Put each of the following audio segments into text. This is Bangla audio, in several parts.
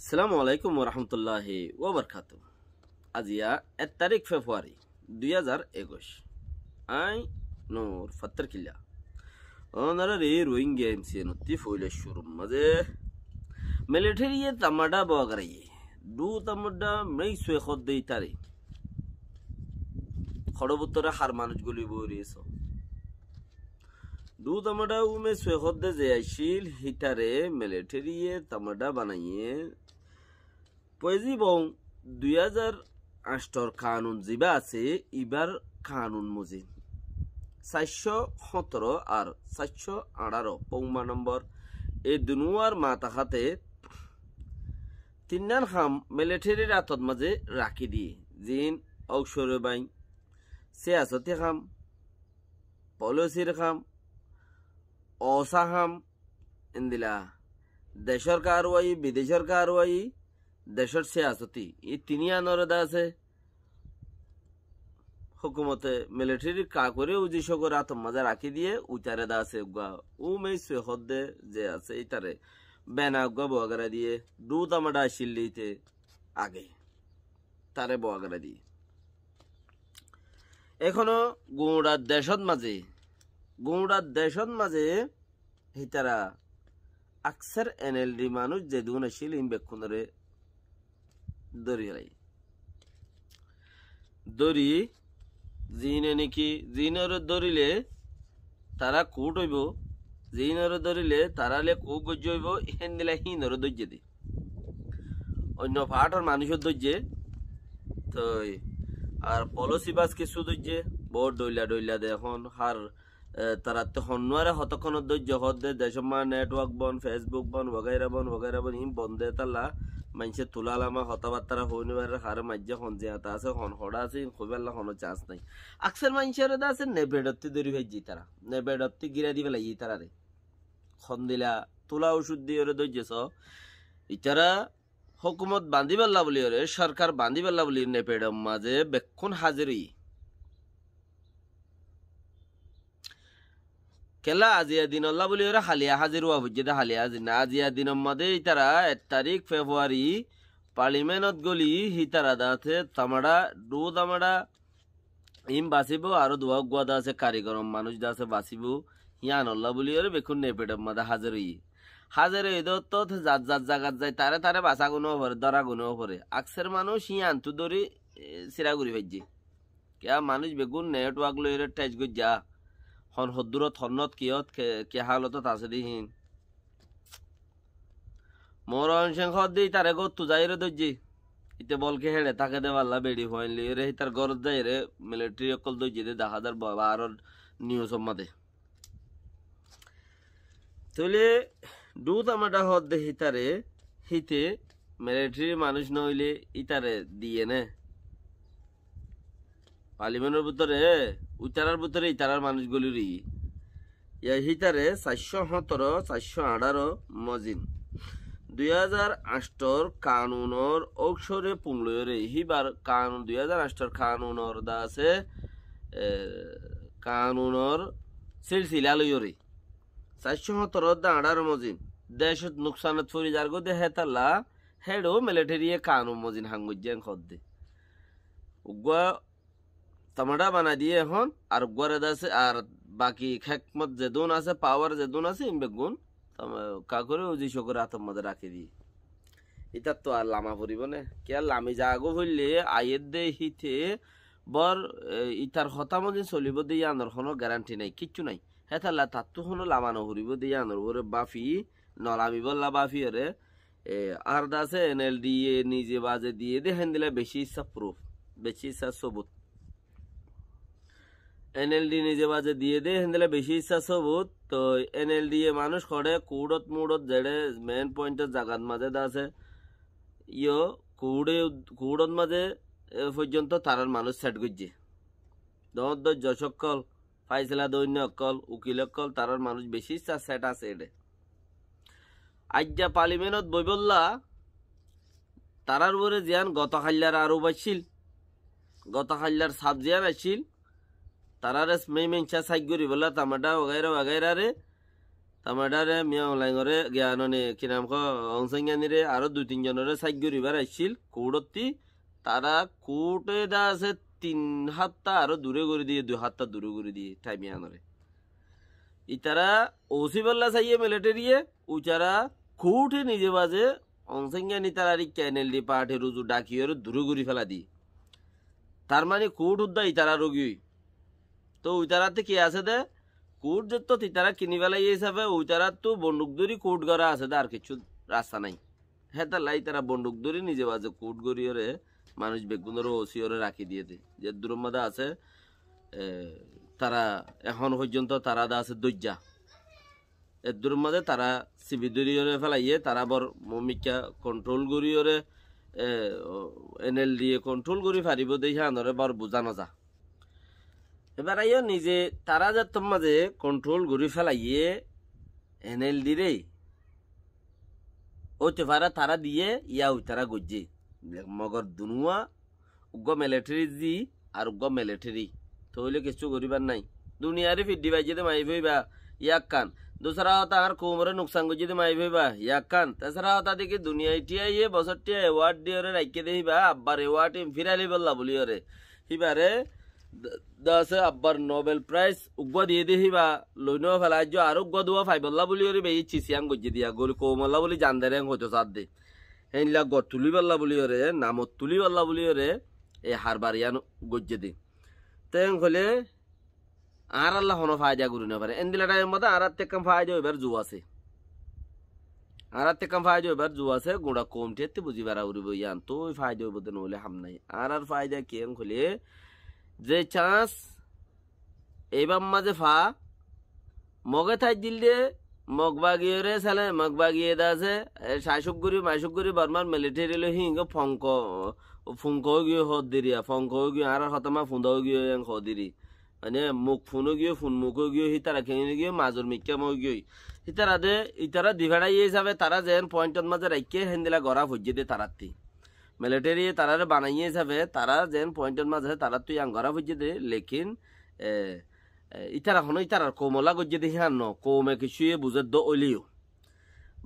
আসসালামু আলাইকুম ওরহমতুল্লাহি ওবরকাতু। আজিয়া 1 তারিখ ফেব্রুয়ারি 2021 আই নূর ফাত্তার কিল্লা ওনারে রোহিঙ্গা এমসি নতি ফইলে শুরু মাঝে মিলিটারি তামাডা বগরাই দু তামাডা মেই সুয়ে খদ দেই তারে খড়বুতরে হার মানুষগুলি বইরিয়েছ দু তামাডা উমে সুয়ে খদ দে যে আইছিল হিটারে মিলিটারি তামাডা বানাইয়ে পয়জিবং 2008 কানুন জিবা আছে ইবার কানুন মুজিন 417 আর 418 পৌমা নম্বর এই দুনুয়ার মাথা হাতে তিননান খাম মিলিটারির আতত মাঝে রাখি দিয়ে জিন অক্সরে বাইন সিয়াসতি খাম পলিসির খাম অসা খাম ইন্দিলা দেশের কারওয়াই বিদেশের কারওয়াই দেশের সিয়াসতি এই তিনি আনরদা আছে হুকুমতে মিলিটারি কা করে উজিশকর আতম মাঝে রাখি দিয়ে উচারে দা আছে উমেই সুহদ্দে যে আছে ইতারে বেনা বগরা দিয়ে দুধ আমাডা শিল্লিতে আগে তারে বগরা দিয়ে এখনো গুঁড়ার দেশত মাঝে হিতারা আকসার এনএলডি মানুষ যে দুন আসিল ইনবেক্ষণরে দড়ি জিনে নাকি জিনের দরিলে তারা কুট হইব জিনের দরিলে তারালে কু গজ্জ হইব এখান দিলে হিনর দর্জে দি অন্য ফাটার মানুষের দর্জে তো আর পলসি বাস কিছু দর্জে বড় ডইলা দে এখন হার তারা তো হন্যারে হতক্ষণ দর্জে হদে দেশমা নেটওয়ার্ক বন ফেসবুক বন বগাইরা বন ইম বন্ধে তালা মানুষের তুলালামা হতাবার্তারা হইনিবার হারে মাজ্জা হনজে আতা আছে হন হড়া আছে খুবেলা হনো চান্স নাই আকসার মানুষের আছে নেবেডত্তি দরি ভাই তারা নেবেডত্তি গিরা দিবে লাগি তারা রে খন দিলা তুলা ওষুধ দিয়ে ওরে দইজেছ ইতারা হুকুমত বান্ধিবেলা বলি ওরে সরকার বান্ধিবেলা বলি নেবেডম মাঝে বেক্ষণ হাজিরি কেলা আজিয়া দিন আল্লাহ বলি ওরা হালিয়া হাজির হওয়া বুঝে হালিয়া হাজির না আজিয়া দিনের মধ্যে ইতারা 1 তারিখ ফেব্রুয়ারি পার্লিমেন্টত গলি হিতারা দাতে তামাডা দু তামাডা ইম বাঁচিব আর দোয়া গুয়া দা আছে কারিগরম মানুষ দা আছে বাঁচিব হিয়ান আল্লাহ বলি ওরে বেকুন নেপেটের মধ্যে হাজির তো জাত জাগাত যায় তারে বাঁচা গুনো ভরে দরা গুনো ভরে আকসের মানুষ হিয়ান তু ধরি সিরাগুড়ি ভাইজি কেয়া মানুষ বেগুন নেটওয়ার্ক লই টাইজ গই যা হন হদ্দুরত হন্নত কিয়ত কে হালতত আছে দিহিন মোর অংশং দি তারে গত্তু যাইরে দজ্জি ইতে বলকে হেড়ে তাকে দে পাল্লা বেড়ি হইলি রে তার গরত যাই রে মিলিটারি অকল দজ্জি দে 10,012 নিউজ মাদে তলে দুধ আমাটা হদ দে হিতারে হিতে মিলিটারি মানুষ নইলে ইতারে দিয়ে নে পার্লিমেন্টের ভিতরে উচারার ভিতরে ইতারার মানুষগুলির হিতারে 417 418 মজিন 2008 কানুনর অক্ষরে পুংলরে হিবার কানুন 2008 কানুনর দা আছে কানুনর সিলসিলা লইরে 417 দা 18 মজিন দেশত নুকসানত ফরি যার গদে হেতালা হেডো মিলিটারি কানুন মজিন হাঙ্গুজ্জান খদ্দে উগা তামাডা বানা দিয়ে এখন আর গড়ে আছে আর বাকি খেকমত যেদুন আছে পাওয়ার যেদুন আছে ইমবেগুন কাকরে উজিশ করে আতম মধ্যে রাখি দিয়ে ইতার তো আর লামা পড়িব না কে আর লামি যাগো হইলে আয়ের দে হিতে বর ইতার হতামদিন চলিব দিয়ে আনর কোনো গ্যারান্টি নাই কিচ্ছু নাই হেতাল্লা তার তো কোনো লামা নহরিব দিয়ে আনর ওরে বাফি নলামি বললা বাফি ওরে আর দাসে এনএলডি নিজে বাজে দিয়ে দে হেন দিলে বেশি ইচ্ছা প্রুফ বেশি ইচ্ছা সবুত এনএলডি নিজে বাজে দিয়ে দে হেন্দেলে বেশি ইচ্ছা সবুত তো এনএলডি মানুষ করে কুড়ত মুড়ত যেড়ে মেন পয়েন্টের জাগাত মাঝে আছে কুড়ত মাঝে পর্যন্ত তারার মানুষ সেট করছে যশকল ফাইসলা দৈন্য অকল উকিল অকল তারার মানুষ বেশি ইচ্ছা সেট আছে এডে আজ্ঞা পার্লিমেন্টত বইবল্লা তারার উপরে জিয়ান গত হাল্লার আরো বাসছিল গত হাল্লার সাব জিয়ান আসছিল তারারে মেইমেনচা সাইগরি বলা তামাডা ওগাইরা রে তামাডারে মিয়া অনলাইনরে জ্ঞাননে কি নাম ক অংসংজ্ঞানীরে আরো 2-3 জনরে সাইগরিবার আইছিল কোডতি তারা কোটে দা আছে 3 হাত আরো দূরে করে দিয়ে 2 হাত দূরে করে দিয়ে টাইমিয়ানরে ইতারা ওসি বল্লা চাইয়ে মিলিটারিয়ে উচারা কোটে নিজে বাজে অংসংজ্ঞানী তারা ক্যানেল দি পাঠে রুজু ডাকিয়ে দূরে করে ফেলা দি তার মানে কোট উদ্দা ইতারা রোগী তো উইতারাতে কি আছে দে কোট যত তিতারা কিনি বেলা হিসাবে উইতারা তো বন্দুক ধরি কোট গড়া আছে আর কিছু রাস্তা নাই হেতা লাই তারা বন্দুক ধরি নিজে বাজে কোট গড়িয়ে মানুষ বেগুনের ওসিওরে রাখি দিয়ে দে যে দূরমাদা আছে তারা এখন পর্যন্ত তারা দা আছে দৈর্যা এর দূরমাদে তারা সিবি দরিয়রে ফেলাইয়ে তারা বর মমিকা কন্ট্রোল গড়িয়ে এনএল দিয়ে কন্ট্রোল করি পারিব দেখে আনরে বর বোঝানো যা এবার আইও নিজে তারা যে মাঝে কন্ট্রোল করে ফেলাইয়ে এনএল দিরে ওতে পারা তারা দিয়ে ইয়া ওই তারা গজ্জে মগর দুনুয়া উগ্র মিলিটারি জি আর উগ্র মিলিটারি তো হইলে কিছু করিবার নাই দুনিয়ারে ফিডি বাই যদি মাই ভাইবা ইয়াক কান दूसरा होता हर कोमरे नुकसान को जिदे माई भाई बा याकान तेसरा होता देखि दुनिया टिया ये बसटिया अवार्ड दियो रे राइके देहि बा अब्बार अवार्ड फिराली बल्ला बोलियो रे हिबारे 10 अब्बार नोबेल प्राइज उग्गो दिए देहि बा लइनो फला जो आरो उग्गो दुआ फाइ बल्ला बोलियो रे बे चिसियां गज्जे दिया गोल कोमला बोली जान दे रे होतो साथ दे हेनला गतुली बल्ला बोलियो रे नामत तुली बल्ला बोलियो रे ए हारबारियान गज्जे दे तें खले আর আল্লাহ হনো ফায়দা করি না পারে এন্দিলা টাইম মতো আর তেকাম ফায়দা এবার জু আছে আর তেকাম ফায়দা এবার জু আছে গোড়া কম টেতে বুঝি বেড়া উড়িব ইয়ান তো ওই ফায়দা হইব তো নইলে হাম নাই আর ফায়দা কেন খুলে যে চান্স এইবার মাঝে ফা মগে থাই দিল দে মগবাগিয়ে রে সালে মগবাগিয়ে দাসে শাসুকগুরি মাসুকগুরি বর্মার মিলিটারি লো হিঙ্গ ফুঙ্ক গিয়ে হদ দিরিয়া ফঙ্ক গিয়ে আর হতমা ফুন্দাও গিয়ে হদিরি মানে মুখ ফোনও গিয়ে ফোন মুখও গিয়ে হিতারা খেয়ে গিয়ে মাজর মিক্কামও গিয়ে হিতারা দে ইতারা দিভাড়াই হিসাবে তারা যেন পয়েন্টের মাঝে রাখিয়ে হেন্দিলা গড়া ভজ্জে দে তারাতি মিলিটারি তারারে বানাইয়ে হিসাবে তারা যেন পয়েন্টের মাঝে তারা তুই আং গড়া ভজ্জে দে লেকিন ইতারা হনো ইতারার কোমলা গজ্জে দে হিয়ান ন কৌমে কিছুয়ে বুঝে দ অলিও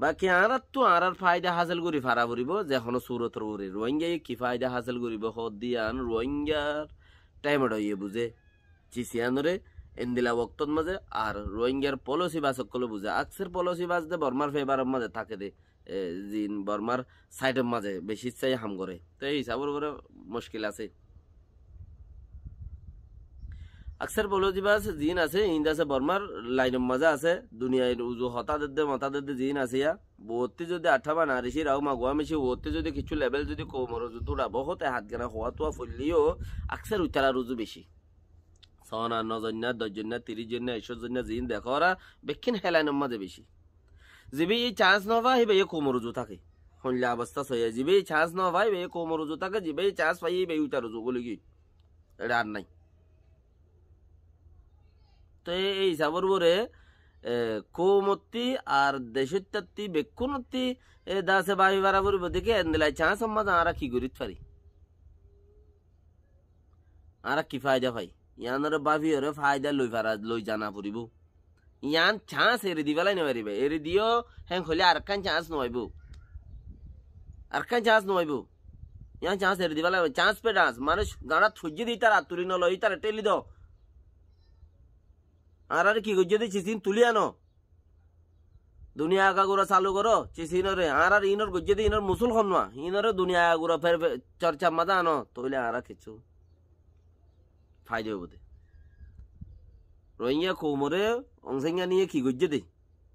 বাকি আর তো আর ফায়দা হাসিল করি ফারা ফুরিব যে হনো সুরতর উড়ে রোহিঙ্গাই কি ফায়দা হাসিল করিব হদ দিয়ান রোহিঙ্গার টাইমটা ইয়ে বুঝে চিসিয়ানরে এন্দিলা বক্তর মাঝে আর রোহিঙ্গার পলিসি বাসকলে বুঝে আকসের পলিসি বাস দে বর্মার ফেবারের মাঝে থাকে দে জিন বর্মার সাইডের মাঝে বেশি চাই হাম করে তো এই হিসাবের উপরে মুশকিল আছে আকসের পলিসি বাস জিন আছে ইন্দ আছে বর্মার লাইনের মাঝে আছে দুনিয়ায় উজু হতা দে মতা দে জিন আছে ইয়া বত্তি যদি আঠাবা নারিশি রাও মাগুয়া মিশি বত্তি যদি কিছু লেভেল যদি কোমর জুতুরা বহুত হাত গেনা হওয়া তোয়া ফুললিও আকসের উতারা রুজু বেশি 9 জন 30 জন 100 জন জিন দেখো ওরা বেক্ষিন হেলাইনের মাঝে বেশি জিবি এই চান্স না ভাই বে কোমরজু থাকে হইলা অবস্থা সইয়া জিবি চান্স না ভাই বে কোমরজু থাকে জিবি চান্স পাই বে উতারজু বলি কি এটা আর নাই তো এই হিসাবের উপরে কোমতি আর দেশত্যাত্তি বেক্ষুনতি দাসে বাহি বারাবর দেখে এন্দিলাই চান্স মাঝে আরা কি করিত পারি আরা কি ফায়দা ভাই ইয়ানরে বাভিয়রে ফায়দা লই জানা পড়িব ইয়ান চান্স এরি দিবেলাই নয়ারিবে এরি দিও হ্যাঁ হলে আর কান চান্স নইব ইয়ান চান্স এরি দিবেলাই চান্স পে ডান্স মানুষ গাড়া থুজি দি তার আতুরি নলো ই তার টেলি দাও আর কি গজ্জে দি চিসিন তুলি আনো দুনিয়া আগাগুড়া চালু করো চিসিনরে আর ইনর গজ্জে দি ইনর মুসুল খনমা ইনরে দুনিয়া আগাগুড়া ফের চর্চা মাদা আনো তইলে আর কিছু ফায়দা হইব দে রোহিঙ্গা কোমরে অংসংজ্ঞা নিয়ে কি গজ্জে দে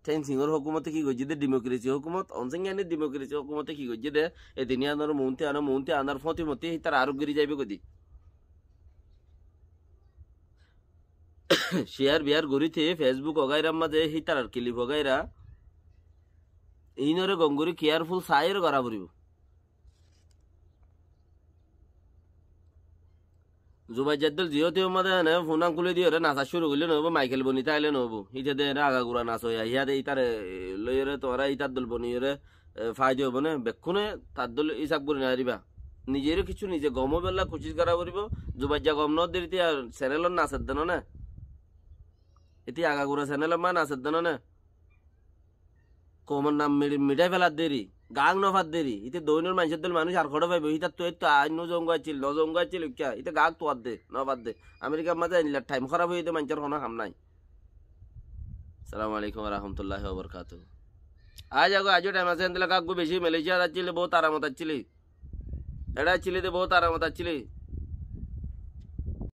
টেন সিংহর হুকুমতে কি গজ্জে দে ডেমোক্রেসি হুকুমত অংসংজ্ঞা নিয়ে ডেমোক্রেসি হুকুমতে কি গজ্জে দে এ দুনিয়া আনার মৌন্তে আনার ফতি মতে তার আরোগ্যরি যাইবে কদি শেয়ার বিয়ার গরিতে ফেসবুক অগাইরার মাঝে হিতার আর ক্লিপ অগাইরা ইনরে গঙ্গুরি কেয়ারফুল সাইর করা পড়িব জুবাই জাদ্দল জিওতে মাদে না ফোনাং খুলে দিয়ে রে নাচা শুরু করলে নহব মাইকেল বনি তাইলে নহব ইতে দে আগা গুড়া নাচ হইয়া ইহাদে ইতারে লইরে তোরা ইতার দল বনিরে ফায়দা হব না বেক্ষণে তার দল ইসাক বলি না দিবা নিজেরও কিছু নিজে গম বেলা কোচিস করা পড়িব জুবাই যা গম নদ দিতে আর চ্যানেলর নাচের দেন না এটি আগা গুড়া চ্যানেলের মা নাচের দেন না কমন নাম মিঠাই ফেলার দেরি গাং নফার দেরি ইতে দৈনের মানুষের দল মানুষ আর খড় পাইব ইতা তো তো আইন জঙ্গ আছিল ন জঙ্গ আছিল কিয়া ইতে গাগ তো দে নবাদ দে আমেরিকার মাঝে আইনিলা টাইম খারাপ হয়ে মানুষের কোনো কাম নাই। সালামু আলাইকুম রহমতুল্লাহ বরকাত। আজও টাইম আছে কাকু বেশি মালয়েশিয়া যাচ্ছিলে বহুত আরামত আসছিলি এটা চিলিতে বহুত আরামত আসছিলি।